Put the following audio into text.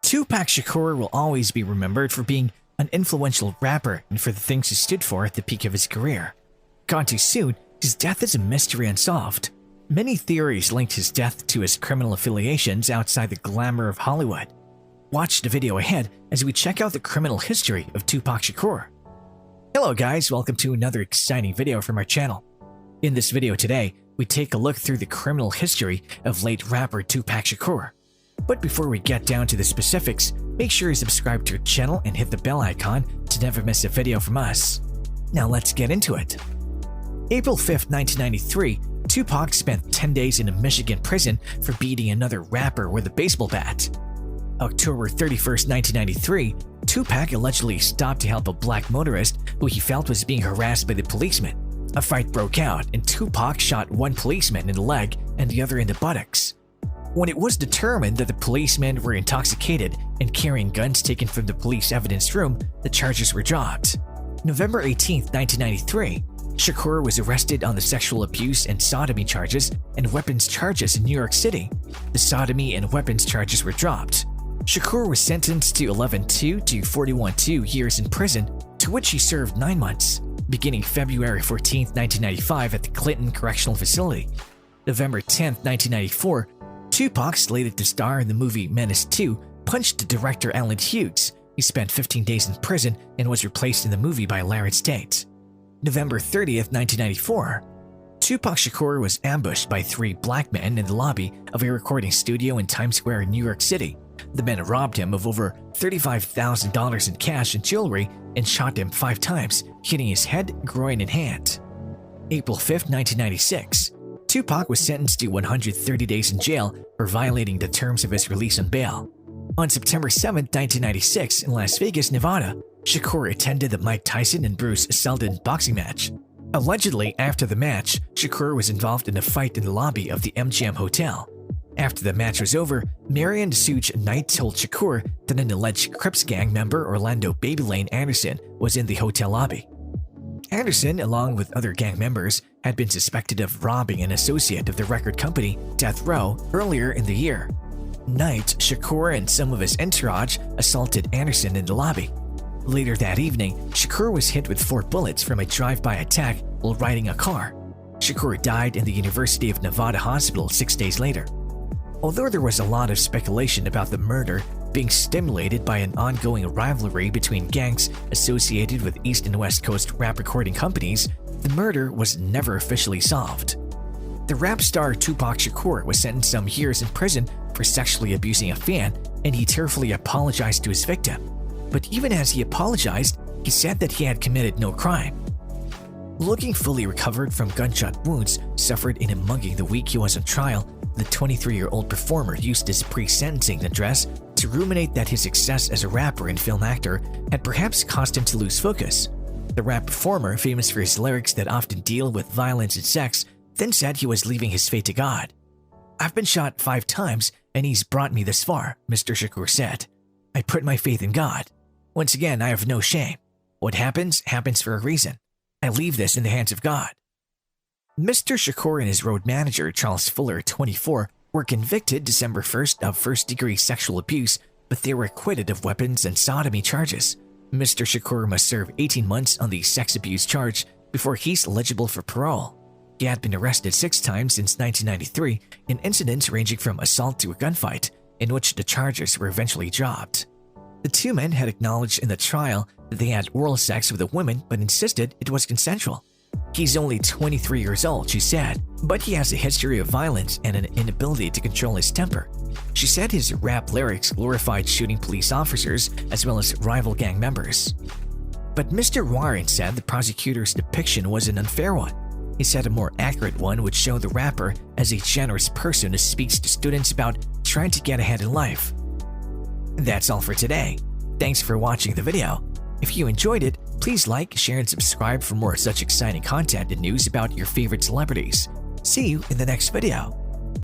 Tupac Shakur will always be remembered for being an influential rapper and for the things he stood for at the peak of his career. Gone too soon, his death is a mystery unsolved. Many theories linked his death to his criminal affiliations outside the glamour of Hollywood. Watch the video ahead as we check out the criminal history of Tupac Shakur. Hello guys, welcome to another exciting video from our channel. In this video today, we take a look through the criminal history of late rapper Tupac Shakur. But before we get down to the specifics, make sure you subscribe to our channel and hit the bell icon to never miss a video from us. Now let's get into it. April 5th, 1993, Tupac spent 10 days in a Michigan prison for beating another rapper with a baseball bat. October 31st, 1993, Tupac allegedly stopped to help a black motorist who he felt was being harassed by the policeman. A fight broke out and Tupac shot one policeman in the leg and the other in the buttocks. When it was determined that the policemen were intoxicated and carrying guns taken from the police evidence room, the charges were dropped. November 18, 1993, Shakur was arrested on the sexual abuse and sodomy charges and weapons charges in New York City. The sodomy and weapons charges were dropped. Shakur was sentenced to 11.2 to 41.2 years in prison, to which he served 9 months, beginning February 14, 1995 at the Clinton Correctional Facility. November 10, 1994, Tupac, slated to star in the movie Menace 2, punched the director Alan Hughes. He spent 15 days in prison and was replaced in the movie by Lawrence Tate. November 30th, 1994, Tupac Shakur was ambushed by 3 black men in the lobby of a recording studio in Times Square in New York City. The men robbed him of over $35,000 in cash and jewelry and shot him 5 times, hitting his head, groin, and hand. April 5th, 1996, Tupac was sentenced to 130 days in jail for violating the terms of his release on bail. On September 7, 1996, in Las Vegas, Nevada, Shakur attended the Mike Tyson and Bruce Seldon boxing match. Allegedly, after the match, Shakur was involved in a fight in the lobby of the MGM Hotel. After the match was over, Marion Suge Knight told Shakur that an alleged Crips gang member, Orlando Baby Lane Anderson, was in the hotel lobby. Anderson, along with other gang members, had been suspected of robbing an associate of the record company, Death Row, earlier in the year. Knight, Shakur, and some of his entourage assaulted Anderson in the lobby. Later that evening, Shakur was hit with 4 bullets from a drive-by attack while riding a car. Shakur died in the University of Nevada hospital 6 days later. Although there was a lot of speculation about the murder being stimulated by an ongoing rivalry between gangs associated with East and West Coast rap recording companies, the murder was never officially solved. The rap star Tupac Shakur was sentenced some years in prison for sexually abusing a fan, and he tearfully apologized to his victim. But even as he apologized, he said that he had committed no crime. Looking fully recovered from gunshot wounds suffered in a mugging the week he was on trial, the 23-year-old performer used his pre-sentencing address to ruminate that his success as a rapper and film actor had perhaps caused him to lose focus. The rap performer, famous for his lyrics that often deal with violence and sex, then said he was leaving his fate to God. "I've been shot 5 times and he's brought me this far," Mr. Shakur said. "I put my faith in God. Once again, I have no shame. What happens, happens for a reason. I leave this in the hands of God." Mr. Shakur and his road manager, Charles Fuller, 24, were convicted December 1st of first-degree sexual abuse, but they were acquitted of weapons and sodomy charges. Mr. Shakur must serve 18 months on the sex abuse charge before he's eligible for parole. He had been arrested 6 times since 1993 in incidents ranging from assault to a gunfight, in which the charges were eventually dropped. The 2 men had acknowledged in the trial that they had oral sex with a woman but insisted it was consensual. "He's only 23 years old," she said, "but he has a history of violence and an inability to control his temper." She said his rap lyrics glorified shooting police officers as well as rival gang members. But Mr. Warren said the prosecutor's depiction was an unfair one. He said a more accurate one would show the rapper as a generous person who speaks to students about trying to get ahead in life. That's all for today. Thanks for watching the video. If you enjoyed it, please like, share, and subscribe for more such exciting content and news about your favorite celebrities. See you in the next video.